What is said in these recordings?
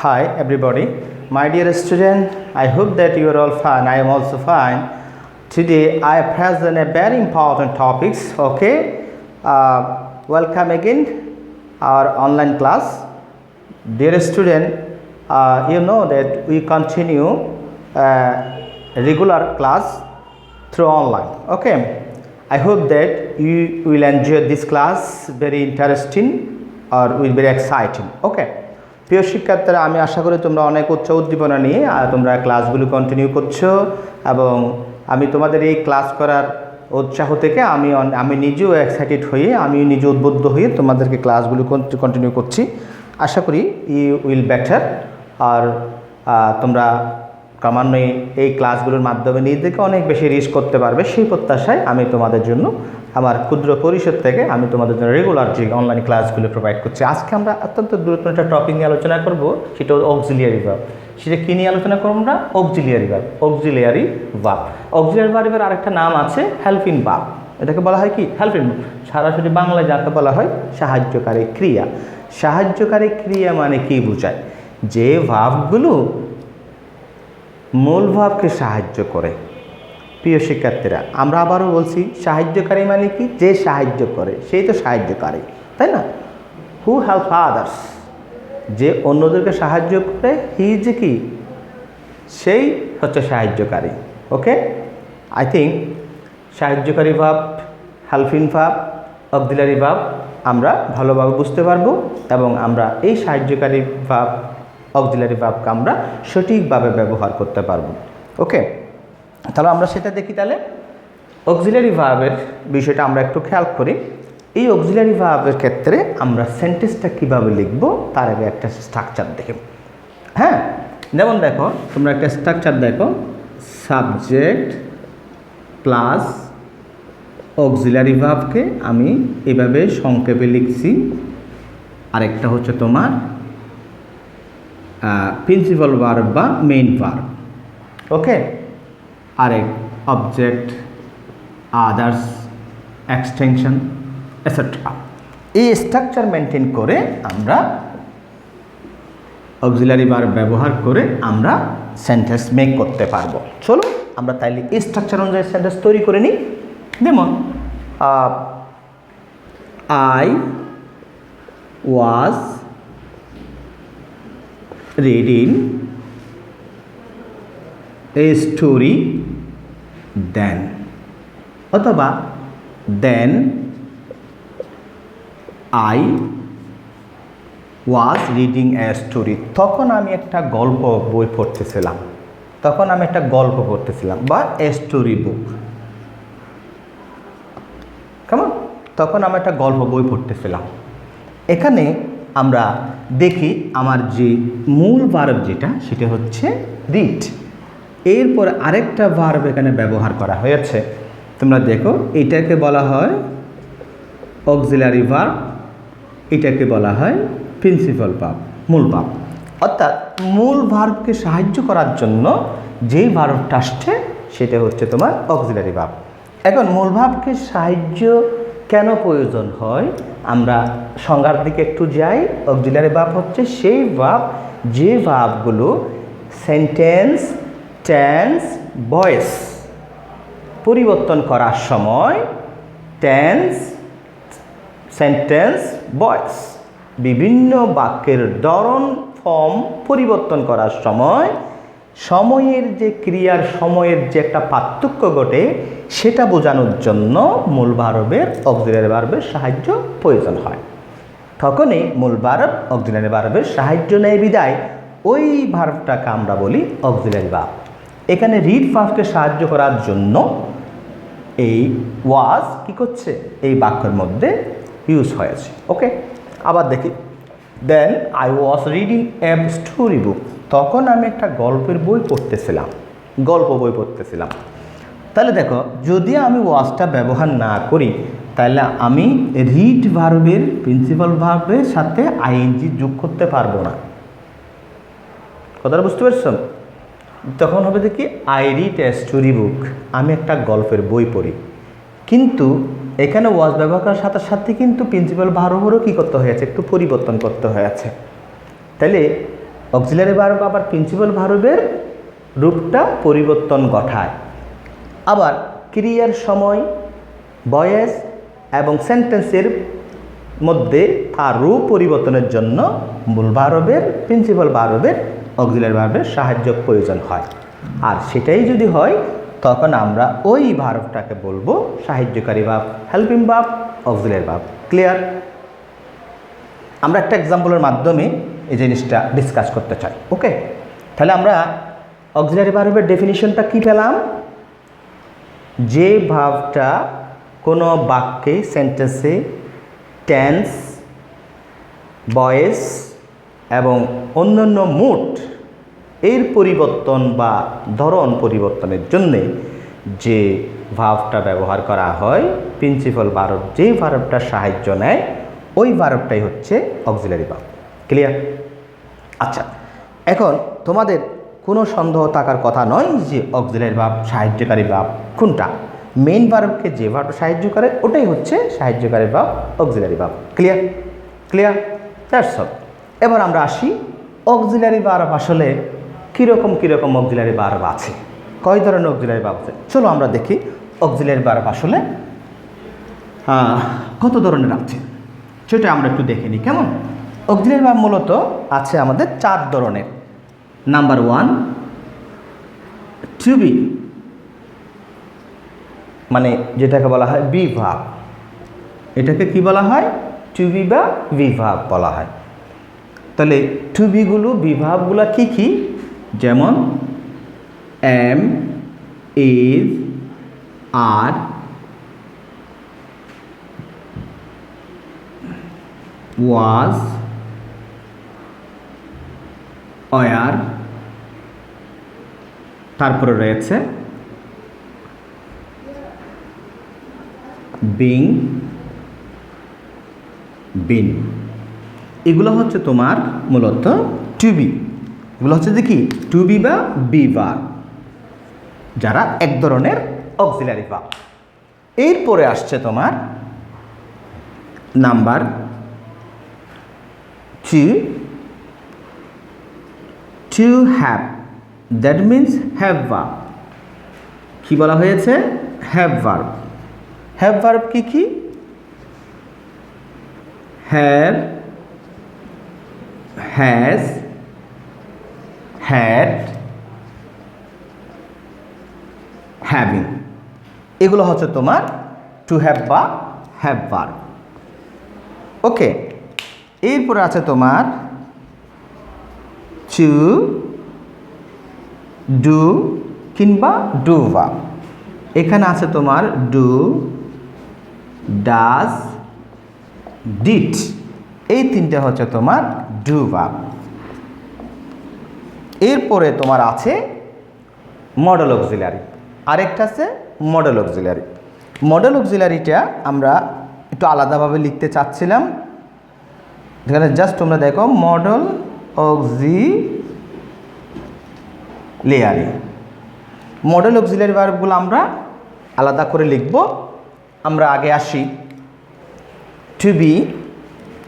Hi everybody, my dear student, I hope that you are all fine. I am also fine. Today I present a very important topics. Okay, welcome again our online class. Dear student, you know that we continue regular class through online. Okay, I hope that you will enjoy this class. Very interesting or will be exciting. Okay. প্রিয় শিক্ষার্থীরা, আমি আশা করি তোমরা অনেক উচ্চ উদ্দীপনা নিয়ে তোমরা ক্লাসগুলো কন্টিনিউ করছো এবং আমি তোমাদের এই ক্লাস করার উৎসাহ থেকে আমি নিজেও এক্সাইটেড হয়ে আমি নিজে উদ্বুদ্ধ হয়ে তোমাদেরকে ক্লাসগুলো কন্টিনিউ করছি। আশা করি ইউ উইল বেটার আর তোমরা ক্রমান্বয়ে এই ক্লাসগুলোর মাধ্যমে নিজেদেরকে অনেক বেশি রিচ করতে পারবে সেই প্রত্যাশায় আমি তোমাদের জন্য আমার ক্ষুদ্র পরিষদ থেকে আমি তোমাদের জন্য রেগুলার যে অনলাইন ক্লাসগুলো প্রোভাইড করছি। আজকে আমরা অত্যন্ত গুরুত্বপূর্ণ একটা টপিক নিয়ে আলোচনা করব, সেটা অক্সিলিয়ারি ভার্ব। সেটা কী নিয়ে আলোচনা করব আমরা? Auxiliary verb. Auxiliary verb, auxiliary ভার্বের আরেকটা নাম আছে হেল্পিং ভার্ব। এটাকে বলা হয় কি? Helping verb. সরাসরি বাংলায় যাকে বলা হয় সাহায্যকারী ক্রিয়া। সাহায্যকারী ক্রিয়া মানে কি বোঝায়? যে ভার্বগুলো মূল ভার্বকে সাহায্য করে। প্রিয় শিক্ষার্থীরা, আমরা আবারও বলছি, সাহায্যকারী মানে কি? যে সাহায্য করে সেই তো সাহায্যকারী, তাই না? হু হেল্প আদার্স, যে অন্যদেরকে সাহায্য করে, হি যে কি? সেই হচ্ছে সাহায্যকারী। ওকে, আই থিঙ্ক সাহায্যকারী verb, helping verb, auxiliary verb আমরা ভালোভাবে বুঝতে পারবো এবং আমরা এই সাহায্যকারী ভার্ব, অক্সিলিয়ারি ভার্বকে আমরা সঠিকভাবে ব্যবহার করতে পারবো। ওকে, তাহলে আমরা সেটা দেখি। তাহলে অক্সিলিয়ারি ভার্বের বিষয়টা আমরা একটু খেয়াল করি। এই অক্সিলিয়ারি ভার্বের ক্ষেত্রে আমরা সেন্টেন্সটা কীভাবে লিখব তার আগে একটা স্ট্রাকচার দেখি। হ্যাঁ, যেমন দেখো, তোমরা একটা স্ট্রাকচার দেখো, সাবজেক্ট প্লাস অক্সিলিয়ারি ভার্বকে আমি এভাবে সংক্ষেপে লিখছি। আরেকটা হচ্ছে তোমার প্রিন্সিপাল ভার্ব বা মেইন ভার্ব। ওকে, আরেক অবজেক্ট, আদার্স, এক্সটেনশন এটসেট্রা। এই স্ট্রাকচার মেনটেন করে আমরা অক্সিলিয়ারি ভার্ব ব্যবহার করে আমরা সেন্টেন্স মেক করতে পারবো। চলো আমরা তাইলে এই স্ট্রাকচার অনুযায়ী সেন্টেন্স তৈরি করে নিই। যেমন I was reading a story then, অথবা then I was reading a story, তখন আমি একটা গল্প বই পড়তেছিলাম, তখন আমি একটা গল্প পড়তেছিলাম, বা এ স্টোরি বুক। কেমন? তখন আমি একটা গল্প বই পড়তেছিলাম। এখানে আমরা দেখি আমার যে মূল ভার্ব যেটা, সেটা হচ্ছে রিড। এরপর আরেকটা ভার্ব এখানে ব্যবহার করা হয়েছে। তোমরা দেখো, এটাকে বলা হয় অক্সিলিয়ারি ভার্ব, এটাকে বলা হয় প্রিন্সিপাল ভার্ব, মূল ভার্ব। অর্থাৎ মূল ভার্বকে সাহায্য করার জন্য যেই ভার্বটা আসছে সেটা হচ্ছে তোমার অক্সিলিয়ারি ভার্ব। এখন মূল ভার্বকে সাহায্য কেন প্রয়োজন হয় আমরা সংজ্ঞার দিকে একটু যাই। অক্সিলিয়ারি ভার্ব হচ্ছে সেই ভার্ব যে ভার্বগুলো সেন্টেন্স, টেন্স, ভয়েস পরিবর্তন করার সময়, টেন্স, সেন্টেন্স, ভয়েস বিভিন্ন বাক্যের ধরন, ফর্ম পরিবর্তন করার সময় সময়ের যে ক্রিয়ার সময়ের যে একটা পার্থক্য ঘটে সেটা বোঝানোর জন্য মূল ভার্বের, অক্সিলিয়ারি ভার্বের সাহায্য প্রয়োজন হয়। তখনই মূল ভার্ব অক্সিলিয়ারি ভার্বের সাহায্য নেয় বিদায় ওই ভার্বটাকে আমরা বলি অক্সিলিয়ারি ভার্ব। এখানে রিড ভার্বকে সাহায্য করার জন্য এই ওয়াজ কি করছে? এই বাক্যের মধ্যে ইউজ হয়েছে। ওকে, আবার দেখি, then I was reading a story book, তখন আমি একটা গল্পের বই পড়তেছিলাম, গল্প বই পড়তেছিলাম। তাহলে দেখো, যদি আমি ওয়াজটা ব্যবহার না করি তাহলে আমি রিড ভার্বের, প্রিন্সিপাল ভার্বের সাথে আইএনজি যোগ করতে পারবো না। কথাটা বুঝতে পারছো? তখন হবে দেখি আই রিড এ স্টোরি বুক, আমি একটা গল্পের বই পড়ি। কিন্তু এখানে ওয়াজ ব্যবহার করার সাথে সাথে কিন্তু প্রিন্সিপাল ভার্বেরও কী করতে হয়েছে? একটু পরিবর্তন করতে হয়েছে। তাহলে অক্সিলারি ভার্ব আবার প্রিন্সিপাল ভার্বের রূপটা পরিবর্তন ঘটায়। আবার ক্রিয়ার সময় ভয়েস এবং সেন্টেন্সের মধ্যে তার রূপ পরিবর্তনের জন্য মূল ভার্বের প্রিন্সিপাল ভার্বের অক্সিলারি ভার্বের সাহায্য প্রয়োজন হয়। আর সেটাই যদি হয় তখন আমরা ওই ভার্বটাকে বলবো সাহায্যকারী verb, helping verb, auxiliary verb. Clear? আমরা একটা এক্সাম্পলের মাধ্যমে এই জিনিসটা ডিসকাস করতে চাই। ওকে, তাহলে আমরা অক্সিলারি ভার্বের ডেফিনিশনটা কি পেলাম? যে ভার্বটা কোনো বাক্যে, সেন্টেন্সে টেন্স, ভয়েস এবং অন্যান্য মুড এর পরিবর্তন বা ধরন পরিবর্তনের জন্যে যে ভার্বটা ব্যবহার করা হয়, প্রিন্সিপাল ভার্ব যে ভার্বটা সাহায্য নেয়, ওই ভার্বটাই হচ্ছে অক্সিলারি ভার্ব। ক্লিয়ার? আচ্ছা, এখন তোমাদের কোনো সন্দেহ থাকার কথা নয় যে অক্সিলারি ভার্ব, সাহায্যকারী ভার্ব কোনটা। মেইন ভার্বকে যে ভার্ব সাহায্য করে ওটাই হচ্ছে সাহায্যকারী verb, auxiliary verb. Clear? Clear? That's all. এবার আমরা আসি অক্সিলারি ভার্ব আসলে কীরকম কীরকম অক্সিলারি ভার্ব আছে, কয় ধরনের অক্সিলারি ভার্ব আছে। চলো আমরা দেখি অক্সিলারি ভার্ব আসলে কত ধরনের আছে সেটা আমরা একটু দেখে নিই, কেমন? অক্সিলারি ভার্ব মূলত আছে আমাদের 4 ধরনের। নাম্বার 1, টু বি, মানে যেটাকে বলা হয় বি ভার্ব। এটাকে কি বলা হয়? টু বি বা বি ভার্ব বলা হয়। তাহলে টু বিগুলো, বি ভার্বগুলো কী কী? যেমন am, is, are, was, were, তারপরে রয়েছে বিং, বিন। এগুলো হচ্ছে তোমার মূলত টু বি। এগুলো হচ্ছে যে কি? টু বি বা বি ভার্ব, যারা এক ধরনের অক্সিলারি ভার্ব। এরপরে আসছে তোমার number 2, to have, that means have verb. কি বলা হয়েছে? Have verb. হ্যাভ ভার্ব কি কি? Have, has, had, having. এগুলো হচ্ছে তোমার টু হ্যাভ বা হ্যাভ ভার্ব। ওকে, এরপরে আছে তোমার টু ডু কিংবা ডু ভার্ব। এখানে আছে তোমার ডু, ডাজ, ডিড। এই তিনটে হচ্ছে তোমার ডু ভার্ব। এরপরে তোমার আছে মডেল অক্সিলারি, আরেকটা আছে মডেল অক্সিলারি। মডেল অক্সিলারিটা আমরা একটু আলাদাভাবে লিখতে চাচ্ছিলাম। এখানে জাস্ট তোমরা দেখো মডেল অক্সিলারি। মডেল অক্সিলারি ভার্বগুলো আমরা আলাদা করে লিখব। আমরা আগে আসি টু বি।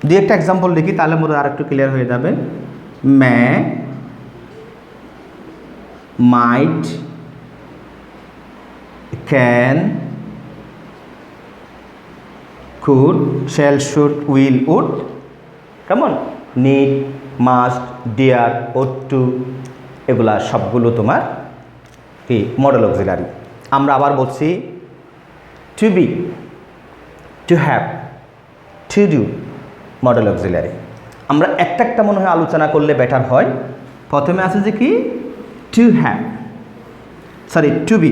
দুই একটা এক্সাম্পল লিখি, তাহলে মধ্যে আর একটু ক্লিয়ার হয়ে যাবে। May, might, can, could, shall, should, will, would. কেমন? Need, must, dare, ought to, এগুলা সবগুলো তোমার কি মডেল অক্সিলারি। আমরা আবার বলছি to be, to have, to do, modal auxiliary. আমরা একটা একটা মনে হয় আলোচনা করলে বেটার হয়। প্রথমে আছে যে কি to have, sorry to be.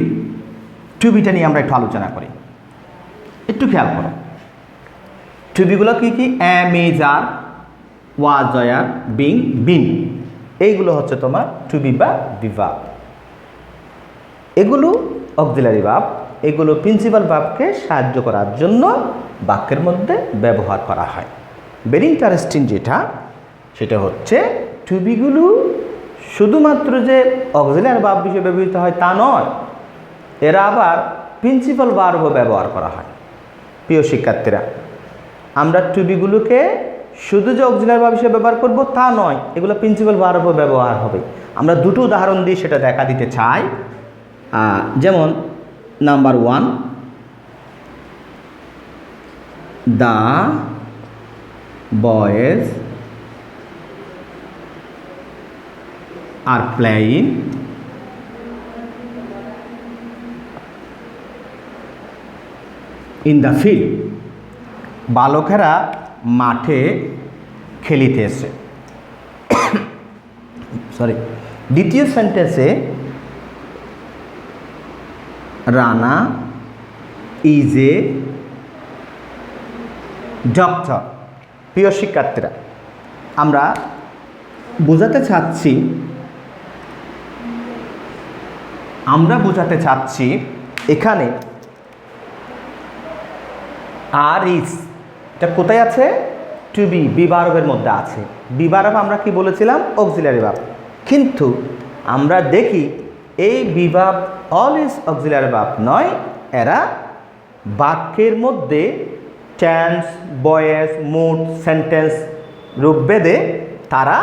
To বিটা নিয়ে আমরা একটু আলোচনা করি, একটু খেয়াল করো। টু বিগুলো কী কী? Am, is, are, was, were, being, been. এইগুলো হচ্ছে তোমার টু বি বা বি ভার্ব। এগুলো অক্সিলারি ভার্ব। এগুলো প্রিন্সিপাল ভার্বকে সাহায্য করার জন্য বাক্যের মধ্যে ব্যবহার করা হয়। ভেরি ইন্টারেস্টিং যেটা, সেটা হচ্ছে টু বিগুলো শুধুমাত্র যে অক্সিলারি ভার্ব হিসেবে ব্যবহৃত হয় তা নয়, এরা আবার প্রিন্সিপাল ভার্বও ব্যবহার করা হয়। প্রিয় শিক্ষার্থীরা, আমরা টু বিগুলোকে শুধু যে অক্সিলারি ভার্ব হিসেবে ব্যবহার করব তা নয়, এগুলো প্রিন্সিপাল ভার্বও ব্যবহার হবে। আমরা দুটো উদাহরণ দিয়ে সেটা দেখা দিতে চাই। যেমন number 1, the boys are playing in the field. বালকেরা মাঠে খেলিতেছে। সরি, দ্বিতীয় সেন্টেন্সে রানা ইজ এ ডক্টর। প্রিয় শিক্ষার্থীরা, আমরা বোঝাতে চাচ্ছি এখানে আর ইজ এটা কোথায় আছে? টু বি, বি ভার্বের মধ্যে আছে। বি ভার্ব আমরা কি বলেছিলাম? Auxiliary verb. কিন্তু আমরা দেখি এই be verb always auxiliary verb নয়, এরা বাক্যের মধ্যে টেন্স, ভয়েস, মুড, সেন্টেন্স রূপভেদে তারা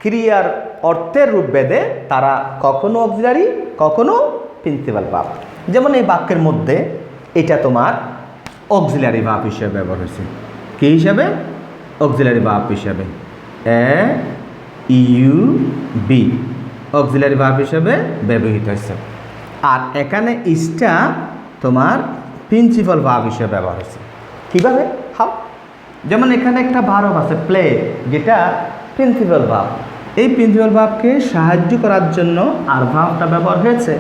ক্রিয়ার অর্থের রূপভেদে তারা কখনো অক্সিলারি কখনো প্রিন্সিপাল ভার্ব। যেমন এই বাক্যের মধ্যে এটা তোমার অক্সিলারি ভার্ব হিসেবে ব্যবহার হয়েছে। কী হিসাবে? অক্সিলারি ভার্ব হিসাবে। বি অক্সিলারি ভার্ব হিসেবে ব্যবহৃত হয়েছে। আর এখানে ইজটা তোমার প্রিন্সিপাল ভার্ব হিসেবে ব্যবহার হয়েছে। কীভাবে? হাউ? যেমন এখানে একটা ভার্ব আছে প্লে, যেটা প্রিন্সিপাল ভার্ব। এই প্রিন্সিপাল ভার্বকে সাহায্য করার জন্য আর ভার্বটা ব্যবহার হয়েছে।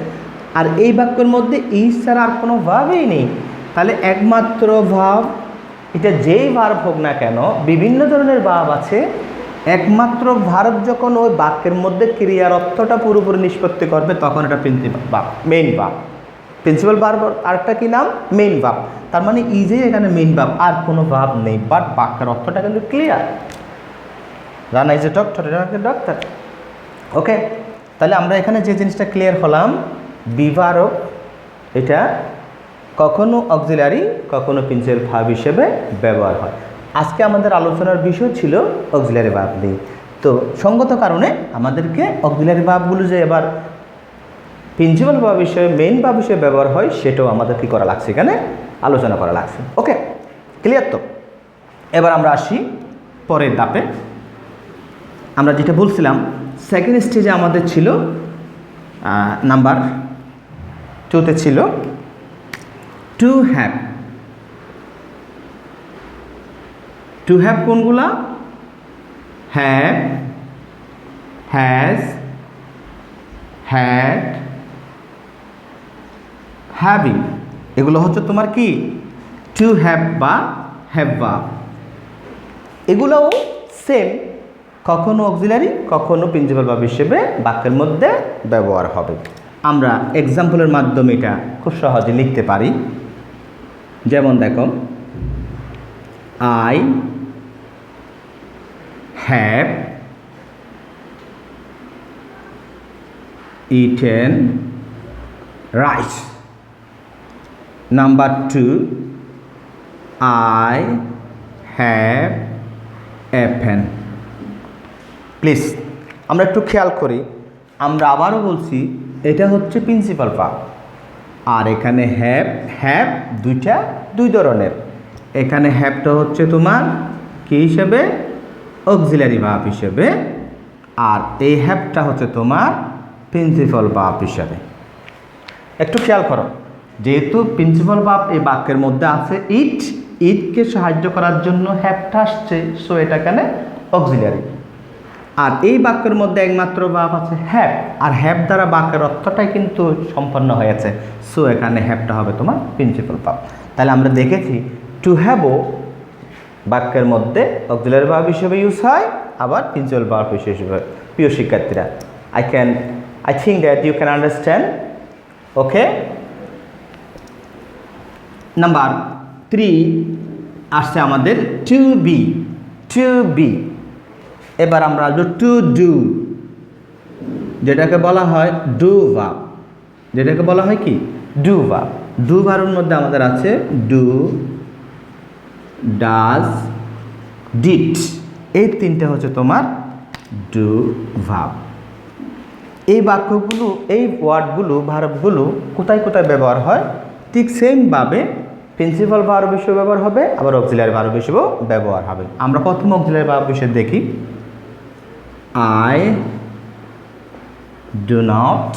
আর এই বাক্যের মধ্যে ইজ ছাড়া আর কোনো ভার্বই নেই। তাহলে একমাত্র ভার্ব, এটা যেই ভার্ব হোক না কেন, বিভিন্ন ধরনের ভার্ব আছে, একমাত্র ভার্ব যখন ওই বাক্যের মধ্যে ক্রিয়ার অর্থটা পুরোপুরি নিষ্পত্তি করবে তখন এটা principal verb, main verb. Principal verb আরেকটা কি নাম? Main verb. তার মানে ইজেই এখানে মেইন ভার্ব, আর কোনো ভার্ব নেই, বাট বাক্যের অর্থটা কিন্তু clear. Rana is a doctor, Rana is a doctor. Okay, তাহলে আমরা এখানে যে জিনিসটা ক্লিয়ার হলাম, বি ভার্ব এটা কখনো অক্সিলারি কখনো প্রিন্সিপাল ভার্ব হিসেবে ব্যবহার হয়। আজকে আমাদের আলোচনার বিষয় ছিল অক্সিলারি ভার্ব নিয়ে। তো সঙ্গত কারণে আমাদেরকে অক্সিলারি ভার্বগুলো যে এবার প্রিন্সিপাল ভার্ব হিসেবে, মেইন ভার্ব হিসেবে ব্যবহার হয়, সেটাও আমাদের কী করা লাগছে, এখানে আলোচনা করা লাগছে। ওকে, ক্লিয়ার তো? এবার আমরা আসি পরের ধাপে। আমরা যেটা বলছিলাম, সেকেন্ড স্টেজে আমাদের ছিল নাম্বার 2তে ছিল টু হ্যাভ। টু হ্যাভ কোনগুলা? Have, has, had, having. এগুলো হচ্ছে তোমার কি টু হ্যাভ বা হ্যাভ ভার্ব। এগুলোও সেম, কখনো অক্সিলারি কখনো প্রিন্সিপাল ভার্ব হিসেবে বাক্যের মধ্যে ব্যবহার হবে। আমরা এক্সাম্পলের মাধ্যমে এটা খুব সহজে লিখতে পারি। যেমন দেখো, I have eaten rice. Number 2, I have a pen. Please আমরা একটু খেয়াল করি, আমরা আবারও বলছি এটা হচ্ছে প্রিন্সিপাল ভার্ব। আর এখানে হ্যাভ, হ্যাভ দুই ধরনের। এখানে হ্যাভটা হচ্ছে তোমার কি হিসেবে? অক্সিলারি ভার্ব হিসেবে। আর এই হ্যাভটা হচ্ছে তোমার প্রিন্সিপাল ভার্ব হিসেবে। একটু খেয়াল করো, যেহেতু প্রিন্সিপাল ভার্ব এই বাক্যের মধ্যে আছে ইটকে সাহায্য করার জন্য হ্যাভটা আসছে, সো এটা এখানে অক্সিলারি। আর এই বাক্যের মধ্যে একমাত্র ভার্ব আছে হ্যাভ, আর হ্যাভ দ্বারা বাক্যের অর্থটাই কিন্তু সম্পন্ন হয়েছে, সো এখানে হ্যাভটা হবে তোমার প্রিন্সিপাল ভার্ব। তাহলে আমরা দেখেছি টু হ্যাভও বাক্যের মধ্যে অক্সিলারি ভার্ব হিসেবে ইউজ হয়, আবার প্রিন্সিপাল ভার্ব হিসেবে। প্রিয় শিক্ষার্থীরা, I think that you can understand. Okay, number 3 আসছে আমাদের টু বি। এবার আমরা আসবো টু ডু, যেটাকে বলা হয় ডু ভার্ব। যেটাকে বলা হয় কি? Do verb. ডু ভার্বের মধ্যে আমাদের আছে ডু, ডাজ, ডিড। এই তিনটে হচ্ছে তোমার ডু ভার্ব। এই বাক্যগুলো, এই ওয়ার্ডগুলো, ভার্বগুলো কোথায় কোথায় ব্যবহার হয়, ঠিক সেমভাবে প্রিন্সিপাল ভার্ব হিসেবে ব্যবহার হবে, আবার অক্সিলারি ভার্ব হিসেবেও ব্যবহার হবে। আমরা প্রথম অক্সিলারি ভার্ব হিসেবে দেখি। I do not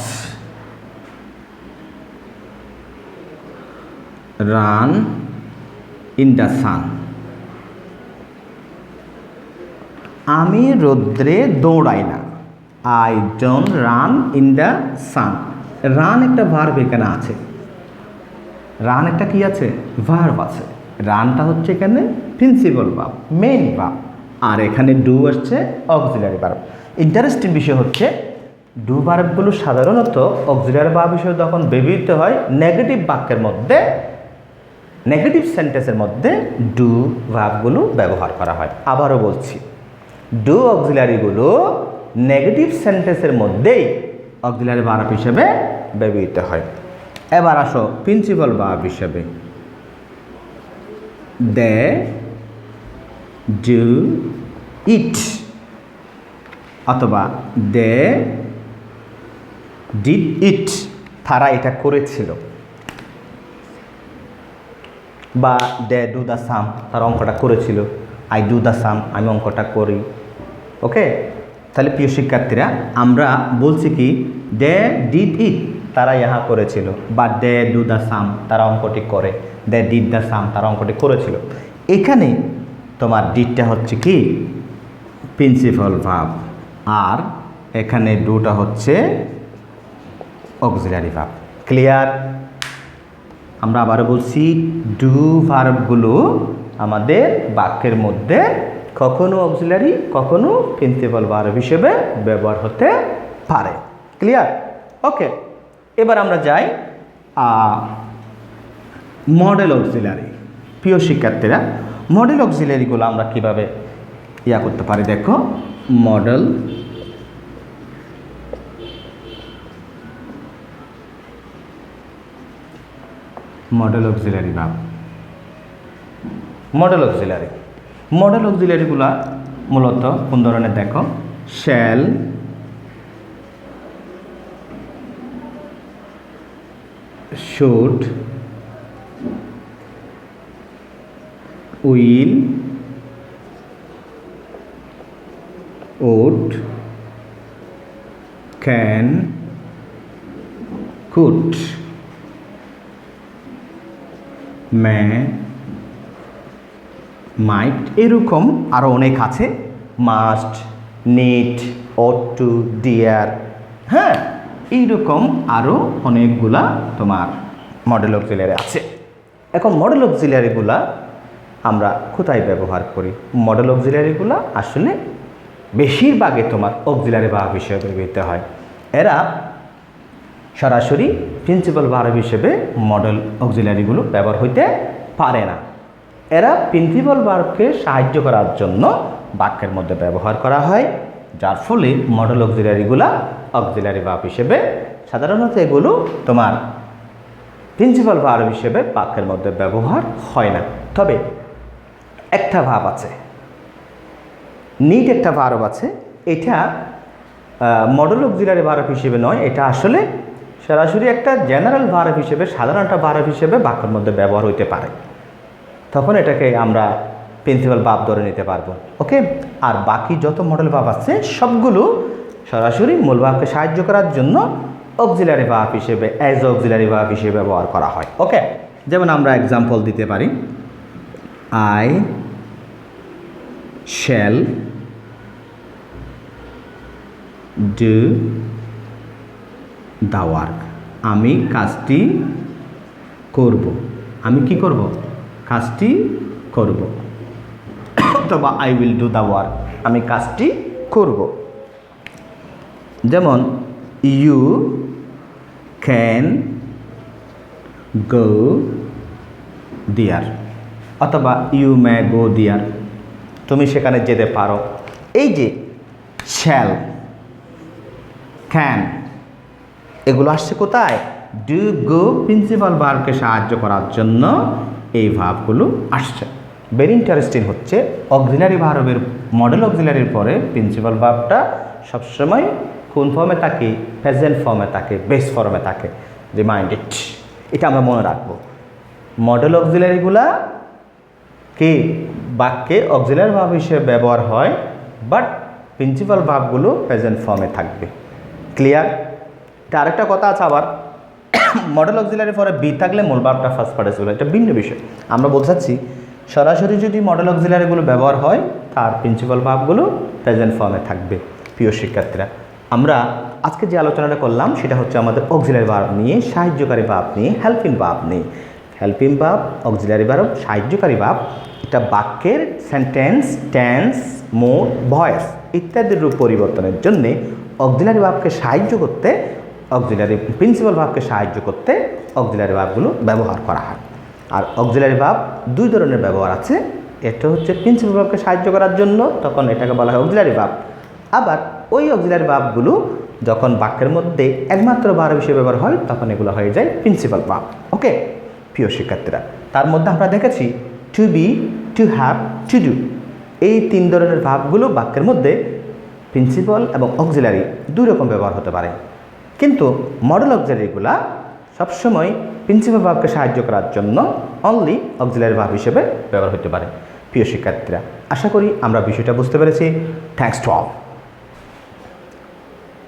run in the sun. আমি রৌদ্রে দৌড়াই না। I don't run in the sun. Run একটা ভার্ব এখানে আছে, রান একটা কি আছে, ভার্ব আছে। রানটা হচ্ছে এখানে প্রিন্সিপাল ভার্ব, মেইন ভার্ব, আর এখানে ডু আসছে অক্সিলারি ভার্ব। ইন্টারেস্টিং বিষয় হচ্ছে ডু ভার্বগুলো সাধারণত অক্সিলারি ভার্ব হিসেবে যখন ব্যবহৃত হয় নেগেটিভ বাক্যের মধ্যে, নেগেটিভ সেন্টেন্সের মধ্যে ডু ভার্বগুলো ব্যবহার করা হয়। আবারও বলছি, ডু অক্সিলারিগুলো নেগেটিভ সেন্টেন্সের মধ্যেই অক্সিলারি ভার্ব হিসেবে ব্যবহৃত হয়। এবার আসো প্রিন্সিপাল ভার্ব হিসেবে। দে ডু ইট, অথবা দে ডিড ইট, তারা এটা করেছিল। বা দে ডু দ্য সাম, তারা অঙ্কটা করেছিল। আই ডু দ্য সাম, আমি অঙ্কটা করি। ওকে, তাহলে প্রিয় শিক্ষার্থীরা, আমরা বলছি কি দে ডিড ইট, তারা ইহা করেছিল, বা দে ডু দ্য সাম, তারা অঙ্কটি করে। দে ডিড দ্য সাম, তারা অঙ্কটি করেছিল। এখানে তোমার ডিডটা হচ্ছে কি প্রিন্সিপাল ভার্ব, আর এখানে ডুটা হচ্ছে অক্সিলারি ভার্ব। ক্লিয়ার? আমরা আবারও বলছি, ডু ভার্বগুলো আমাদের বাক্যের মধ্যে কখনো অক্সিলারি, কখনো প্রিন্সিপাল ভার্ব হিসেবে ব্যবহার হতে পারে। ক্লিয়ার? ওকে, এবার আমরা যাই মডেল অক্সিলারি। প্রিয় শিক্ষার্থীরা, মডেল অক্সিলারিগুলো আমরা কিভাবে করতে পারি দেখো। Modal auxiliary verb. মডেল অক্সিলারিগুলা মূলত কোন ধরনের দেখো। Shall, should, will, would, can, could, may, might, এরকম আরও অনেক আছে। Must, need, ought to, dare, হ্যাঁ, এইরকম আরও অনেকগুলা তোমার মডেল অক্সিলারি আছে। এখন মডেল অক্সিলারিগুলা আমরা কোথায় ব্যবহার করি? মডেল অক্সিলারিগুলা আসলে বেশিরভাগই তোমার অক্সিলারি ভার্ব হিসেবে ব্যবহৃত হয়। এরা সরাসরি প্রিন্সিপাল ভার্ব হিসেবে মডেল অক্সিলারিগুলো ব্যবহার হইতে পারে না। এরা প্রিন্সিপাল ভার্বকে সাহায্য করার জন্য বাক্যের মধ্যে ব্যবহার করা হয়, যার ফলে মডেল অক্সিলারিগুলা অক্সিলারি ভার্ব হিসেবে, সাধারণত এগুলো তোমার প্রিন্সিপাল ভার্ব হিসেবে বাক্যের মধ্যে ব্যবহার হয় না। তবে একটা ভার্ব আছে, নিড একটা ভার্ব আছে, এটা মডেল অক্সিলারি ভার্ব হিসেবে নয়, এটা আসলে সরাসরি একটা জেনারেল ভার্ব হিসেবে, সাধারণ একটা ভার্ব হিসেবে বাক্যের মধ্যে ব্যবহার হইতে পারে। তখন এটাকে আমরা প্রিন্সিপাল ভার্ব ধরে নিতে পারবো। ওকে, আর বাকি যত মডেল ভার্ব আছে সবগুলো সরাসরি মূল ভার্বকে সাহায্য করার জন্য অক্সিলারি ভার্ব হিসেবে, অ্যাজ অক্সিলারি ভার্ব হিসেবে ব্যবহার করা হয়। ওকে, যেমন আমরা এক্সাম্পল দিতে পারি, I shall do the work, আমি কাজটি করব। আমি কি করব? কাজটি করব। অথবা I will do the work, আমি কাজটি করব। যেমন ইউ ক্যান গো দেয়ার, অথবা ইউ মে গো দেয়ার, তুমি সেখানে যেতে পারো। এই যে শ্যাল, ক্যান, এগুলো আসছে কোথায়? ডু গো প্রিন্সিপাল ভার্বকে সাহায্য করার জন্য এই ভার্বগুলো আসছে। ভেরি ইন্টারেস্টিং হচ্ছে অক্সিলারি ভার্বের মডেল অক্সিলারির পরে প্রিন্সিপাল ভার্বটা সবসময় কোন ফর্মে থাকে? প্রেজেন্ট ফর্মে থাকে, বেস ফর্মে থাকে। রিমাইন্ড ইট, এটা আমরা মনে রাখবো। মডেল অক্সিলারিগুলা কি বাক্যে অক্সিলারি ভার্ব হিসেবে ব্যবহার হয়, বাট প্রিন্সিপাল ভার্বগুলো প্রেজেন্ট ফর্মে থাকবে। ক্লিয়ার? এটা আরেকটা কথা আছে আবার, মডেল অক্সিলারির পরে বি থাকলে মূল ভার্বটা ফার্স্ট পার্টে চলে, এটা ভিন্ন বিষয়। আমরা বলতে চাচ্ছি সরাসরি যদি মডেল অক্সিলারিগুলো ব্যবহার হয় তার প্রিন্সিপাল ভার্বগুলো প্রেজেন্ট ফর্মে থাকবে। প্রিয় শিক্ষার্থীরা, আমরা আজকে যে আলোচনাটা করলাম সেটা হচ্ছে আমাদের অক্সিলারি ভার্ব নিয়ে, সাহায্যকারী ভার্ব নিয়ে, হেল্পিং ভার্ব নিয়ে। হেল্পিং ভার্ব, অক্সিলারি ভার্ব, সাহায্যকারী ভার্ব, এটা বাক্যের সেন্টেন্স, টেন্স, মোড, ভয়েস ইত্যাদির রূপ পরিবর্তনের জন্যে অক্সিলারি ভার্বকে সাহায্য করতে, অক্সিলারি প্রিন্সিপাল ভার্বকে সাহায্য করতে অক্সিলারি ভার্বগুলো ব্যবহার করা হয়। আর অক্সিলারি ভার্ব দুই ধরনের ব্যবহার আছে। এটা হচ্ছে প্রিন্সিপাল ভার্বকে সাহায্য করার জন্য, তখন এটাকে বলা হয় অক্সিলারি ভার্ব। আবার ওই অক্সিলারি ভার্বগুলো যখন বাক্যের মধ্যে একমাত্র ভার্ব হিসেবে ব্যবহার হয় তখন এগুলো হয়ে যায় প্রিন্সিপাল ভার্ব। ওকে প্রিয় শিক্ষার্থীরা, তার মধ্যে আমরা দেখেছি to be, to have, to do, এই তিন ধরনের ভার্বগুলো বাক্যের মধ্যে প্রিন্সিপাল এবং অক্সিলারি দুই রকম ব্যবহার হতে পারে। কিন্তু মডেল অক্সিলারিগুলা সবসময় প্রিন্সিপাল ভার্বকে সাহায্য করার জন্য অনলি অক্সিলারি ভার্ব হিসেবে ব্যবহার হতে পারে। প্রিয় শিক্ষার্থীরা, আশা করি আমরা বিষয়টা বুঝতে পেরেছি। Thanks to all.